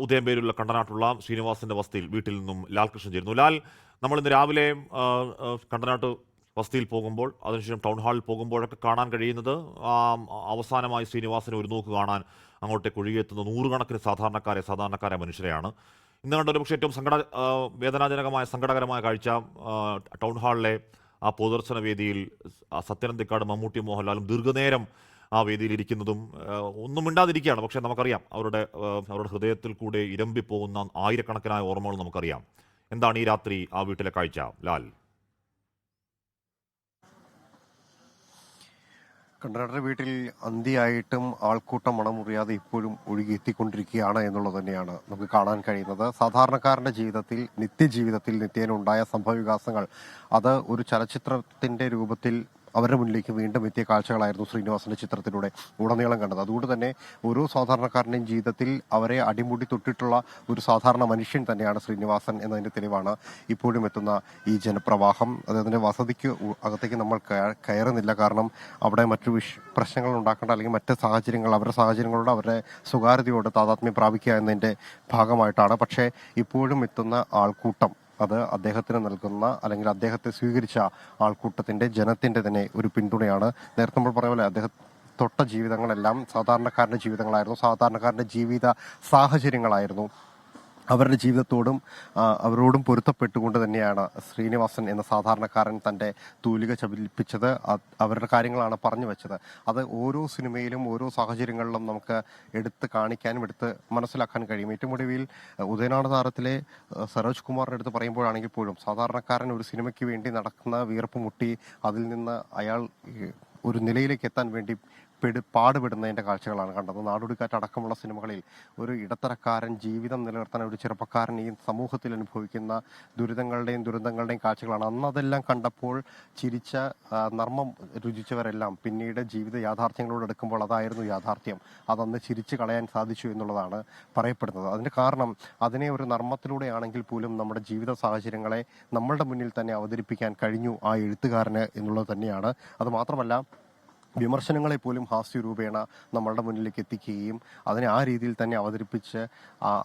ഉദയംപേരൂരിലെ കണ്ടനാട്ടുള്ള ശ്രീനിവാസന്റെ വസതിയിൽ വീട്ടിൽ നിന്നും ലാൽകൃഷ്ണൻ ചേരുന്നു. ലാൽ, നമ്മൾ ഇന്ന് രാവിലെ കണ്ടനാട്ട് വസതിയിൽ പോകുമ്പോൾ അതിനുശേഷം ടൗൺ ഹാളിൽ പോകുമ്പോഴൊക്കെ കാണാൻ കഴിയുന്നത് അവസാനമായി ശ്രീനിവാസനെ ഒരു നോക്ക് കാണാൻ അങ്ങോട്ടേക്ക് ഒഴുകിയെത്തുന്ന നൂറുകണക്കിന് സാധാരണക്കാരായ മനുഷ്യരെയാണ്. ഇന്ന് കണ്ട ഒരു പക്ഷേ ഏറ്റവും സങ്കടകരമായ കാഴ്ച ടൗൺ ഹാളിലെ ആ പൊതുദർശന വേദിയിൽ സത്യനന്ദിക്കാട് മമ്മൂട്ടി മോഹൻലാലും ദീർഘനേരം ആ വേദിയിൽ ഇരിക്കുന്നതും ഒന്നും മിണ്ടാതിരിക്കുകയാണ്. പക്ഷേ നമുക്കറിയാം അവരുടെ ഹൃദയത്തിൽ കൂടെ ഇരമ്പിപ്പോകുന്ന ആയിരക്കണക്കിനായ ഓർമ്മകൾ നമുക്കറിയാം. എന്താണ് ഈ രാത്രി ആ വീട്ടിലെ കാഴ്ച, ലാൽ? കണ്ടനാട്ടരുടെ വീട്ടിൽ അന്തിയായിട്ടും ആൾക്കൂട്ടം മണമുറിയാതെ ഇപ്പോഴും ഒഴുകിയെത്തിക്കൊണ്ടിരിക്കുകയാണ് എന്നുള്ളത് തന്നെയാണ് നമുക്ക് കാണാൻ കഴിയുന്നത്. സാധാരണക്കാരന്റെ ജീവിതത്തിൽ നിത്യേന ഉണ്ടായ സംഭവവികാസങ്ങൾ അത് ഒരു ചലച്ചിത്രത്തിന്റെ രൂപത്തിൽ അവരുടെ മുന്നിലേക്ക് വീണ്ടും എത്തിയ കാഴ്ചകളായിരുന്നു ശ്രീനിവാസന്റെ ചിത്രത്തിലൂടെ ഉടനീളം കണ്ടത്. അതുകൊണ്ട് തന്നെ ഓരോ സാധാരണക്കാരന്റെയും ജീവിതത്തിൽ അവരെ അടിമുടി തൊട്ടിട്ടുള്ള ഒരു സാധാരണ മനുഷ്യൻ തന്നെയാണ് ശ്രീനിവാസൻ എന്നതിന്റെ തെളിവാണ് ഇപ്പോഴും എത്തുന്ന ഈ ജനപ്രവാഹം. അദ്ദേഹത്തിന്റെ വസതിക്ക് അകത്തേക്ക് നമ്മൾ കയറുന്നില്ല, കാരണം അവിടെ മറ്റു പ്രശ്നങ്ങൾ ഉണ്ടാക്കേണ്ട അല്ലെങ്കിൽ മറ്റ് സാഹചര്യങ്ങൾ അവരുടെ സാഹചര്യങ്ങളോട് അവരുടെ സ്വകാര്യതയോട് താതാത്മ്യം പ്രാപിക്കുക എന്നതിന്റെ ഭാഗമായിട്ടാണ്. പക്ഷേ ഇപ്പോഴും എത്തുന്ന ആൾക്കൂട്ടം അത് അദ്ദേഹത്തിന് നൽകുന്ന അല്ലെങ്കിൽ അദ്ദേഹത്തെ സ്വീകരിച്ച ആൾക്കൂട്ടത്തിന്റെ ജനത്തിന്റെ തന്നെ ഒരു പിന്തുണയാണ്. നേരത്തെ നമ്മൾ പറഞ്ഞ പോലെ അദ്ദേഹം തൊട്ട ജീവിതങ്ങളെല്ലാം സാധാരണക്കാരന്റെ ജീവിതങ്ങളായിരുന്നു, സാധാരണക്കാരന്റെ ജീവിത സാഹചര്യങ്ങളായിരുന്നു. അവരുടെ ജീവിതത്തോടും അവരോടും പൊരുത്തപ്പെട്ടുകൊണ്ട് തന്നെയാണ് ശ്രീനിവാസൻ എന്ന സാധാരണക്കാരൻ തൻ്റെ തൂലിക ചലിപ്പിച്ചത്. അവരുടെ കാര്യങ്ങളാണ് പറഞ്ഞു വെച്ചത്. അത് ഓരോ സിനിമയിലും ഓരോ സാഹചര്യങ്ങളിലും നമുക്ക് എടുത്ത് കാണിക്കാനും എടുത്ത് മനസ്സിലാക്കാൻ കഴിയും. ഏറ്റവും ഒടുവിൽ ഉദയനാട് താരത്തിലെ സരോജ് കുമാറിന്റെ അടുത്ത് പറയുമ്പോഴാണെങ്കിൽ പോലും സാധാരണക്കാരൻ ഒരു സിനിമയ്ക്ക് വേണ്ടി നടക്കുന്ന വീർപ്പ് മുട്ടി അതിൽ നിന്ന് അയാൾ ഒരു നിലയിലേക്ക് എത്താൻ വേണ്ടി പാടുപെടുന്നതിന്റെ കാഴ്ചകളാണ് കണ്ടത്. നാടോടിക്കാറ്റ് അടക്കമുള്ള സിനിമകളിൽ ഒരു ഇടത്തരക്കാരൻ ജീവിതം നിലനിർത്താൻ ഒരു ചെറുപ്പക്കാരൻ ഈ സമൂഹത്തിൽ അനുഭവിക്കുന്ന ദുരന്തങ്ങളുടെയും കാഴ്ചകളാണ്. അന്ന് അതെല്ലാം കണ്ടപ്പോൾ ചിരിച്ച നർമ്മം രുചിച്ചവരെല്ലാം പിന്നീട് ജീവിത യാഥാർത്ഥ്യങ്ങളോട് എടുക്കുമ്പോൾ അതായിരുന്നു യാഥാർത്ഥ്യം, അതന്ന് ചിരിച്ചു കളയാൻ സാധിച്ചു എന്നുള്ളതാണ് പറയപ്പെടുന്നത്. അതിന്റെ കാരണം അതിനെ ഒരു നർമ്മത്തിലൂടെയാണെങ്കിൽ പോലും നമ്മുടെ ജീവിത സാഹചര്യങ്ങളെ നമ്മളുടെ മുന്നിൽ തന്നെ അവതരിപ്പിക്കാൻ കഴിഞ്ഞു ആ എഴുത്തുകാരന് എന്നുള്ളത് തന്നെയാണ്. അത് മാത്രമല്ല, വിമർശനങ്ങളെ പോലും ഹാസ്യരൂപേണ നമ്മളുടെ മുന്നിലേക്ക് എത്തിക്കുകയും അതിനെ ആ രീതിയിൽ തന്നെ അവതരിപ്പിച്ച്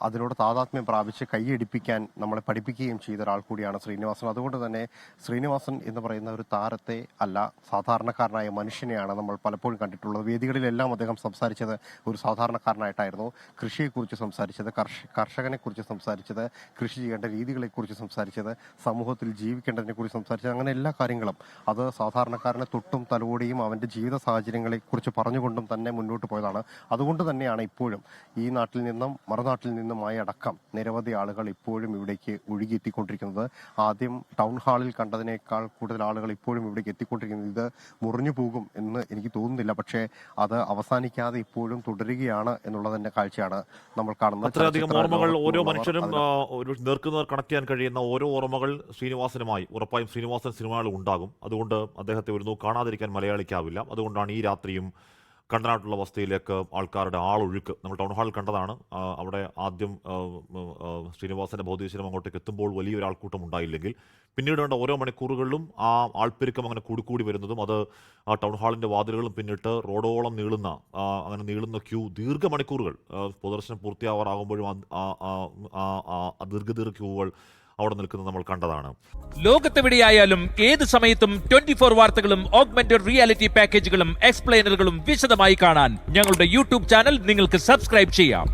അതിനോട് താതാത്മ്യം പ്രാപിച്ച് കൈയടിപ്പിക്കാൻ നമ്മളെ പഠിപ്പിക്കുകയും ചെയ്ത ഒരാൾ കൂടിയാണ് ശ്രീനിവാസൻ. അതുകൊണ്ട് തന്നെ ശ്രീനിവാസൻ എന്ന് പറയുന്ന ഒരു താരത്തെ അല്ല, സാധാരണക്കാരനായ മനുഷ്യനെയാണ് നമ്മൾ പലപ്പോഴും കണ്ടിട്ടുള്ളത്. വേദികളിലെല്ലാം അദ്ദേഹം സംസാരിച്ചത് ഒരു സാധാരണക്കാരനായിട്ടായിരുന്നു. കൃഷിയെക്കുറിച്ച് സംസാരിച്ചത്, കർഷകനെക്കുറിച്ച് സംസാരിച്ചത്, കൃഷി ചെയ്യേണ്ട രീതികളെക്കുറിച്ച് സംസാരിച്ചത്, സമൂഹത്തിൽ ജീവിക്കേണ്ടതിനെക്കുറിച്ച് സംസാരിച്ചത്, അങ്ങനെ എല്ലാ കാര്യങ്ങളും അത് സാധാരണക്കാരനെ തൊട്ടും തലോടിയും അവന്റെ ജീവിത സാഹചര്യങ്ങളെ കുറിച്ച് പറഞ്ഞുകൊണ്ടും തന്നെ മുന്നോട്ട് പോയതാണ്. അതുകൊണ്ട് തന്നെയാണ് ഇപ്പോഴും ഈ നാട്ടിൽ നിന്നും മറുനാട്ടിൽ നിന്നുമായി അടക്കം നിരവധി ആളുകൾ ഇപ്പോഴും ഇവിടേക്ക് ഒഴുകിയെത്തിക്കൊണ്ടിരിക്കുന്നത്. ആദ്യം ടൗൺ ഹാളിൽ കണ്ടതിനേക്കാൾ കൂടുതൽ ആളുകൾ ഇപ്പോഴും ഇവിടേക്ക് എത്തിക്കൊണ്ടിരിക്കുന്നത്. ഇത് മുറിഞ്ഞു പോകും എന്ന് എനിക്ക് തോന്നുന്നില്ല, പക്ഷേ അത് അവസാനിക്കാതെ ഇപ്പോഴും തുടരുകയാണ് എന്നുള്ളതിന്റെ കാഴ്ചയാണ് നമ്മൾ കാണുന്നത്. അത്രയധികം ഓർമ്മകൾ ഓരോ മനുഷ്യനും നേർക്കുനേർ കണക്ട് ചെയ്യാൻ കഴിയുന്ന ഓരോ ഓർമ്മകൾ ശ്രീനിവാസനുമായി ഉറപ്പായും ശ്രീനിവാസൻ സിനിമകൾ ഉണ്ടാകും. അതുകൊണ്ട് അദ്ദേഹത്തെ ഒരു നോക്ക് കാണാതിരിക്കാൻ മലയാളിക്കാവില്ല. അതുകൊണ്ടാണ് ഈ രാത്രിയും കണ്ടനാട്ടുള്ള വസതിയിലേക്ക് ആൾക്കാരുടെ ആളൊഴുക്ക് നമ്മൾ ടൗൺ ഹാളിൽ കണ്ടതാണ്. അവിടെ ആദ്യം ശ്രീനിവാസന്റെ ഭൗതികശരീരം അങ്ങോട്ടേക്ക് എത്തുമ്പോൾ വലിയൊരു ആൾക്കൂട്ടം ഉണ്ടായില്ലെങ്കിൽ പിന്നീട് വേണ്ട ഓരോ മണിക്കൂറുകളിലും ആ ആൾപ്പെരുക്കം അങ്ങനെ കൂടിക്കൂടി വരുന്നതും അത് ആ ടൗൺ ഹാളിൻ്റെ വാതിലുകളും പിന്നിട്ട് റോഡോളം നീളുന്ന ക്യൂ ദീർഘമണിക്കൂറുകൾ പൊതുദർശനം പൂർത്തിയാവാറാകുമ്പോഴും ദീർഘ ക്യൂകൾ അവിടെ നിൽക്കുന്നത് നമ്മൾ കണ്ടതാണ്. ലോകത്തെവിടെയായാലും ഏത് സമയത്തും 24 വാർത്തകളും ഓഗ്മെന്റഡ് റിയാലിറ്റി പാക്കേജുകളും എക്സ്പ്ലെയിനറുകളും വിശദമായി കാണാൻ ഞങ്ങളുടെ യൂട്യൂബ് ചാനൽ നിങ്ങൾക്ക് സബ്സ്ക്രൈബ് ചെയ്യാം.